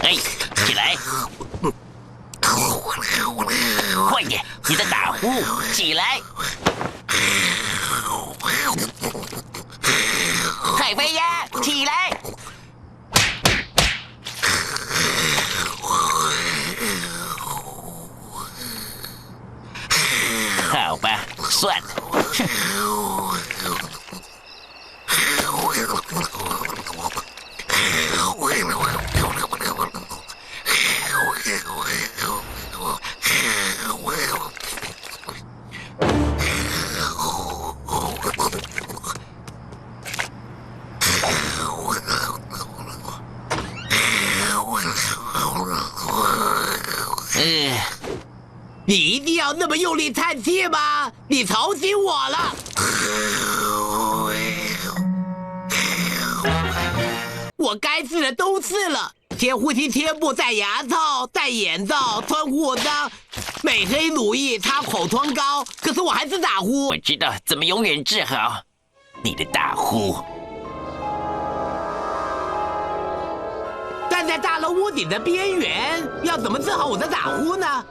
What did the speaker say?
哎，起来！快点，你的打呼，起来！海飞呀，起来！好吧，算了。你一定要那么用力叹气吗？你吵醒我了！我该刺的都刺了，贴呼吸贴布，戴牙套，戴眼罩，穿护裆，美黑乳液，擦口疮膏，可是我还是打呼。我知道怎么永远治好你的打呼。站在大楼屋顶的边缘，要怎么治好我的打呼呢？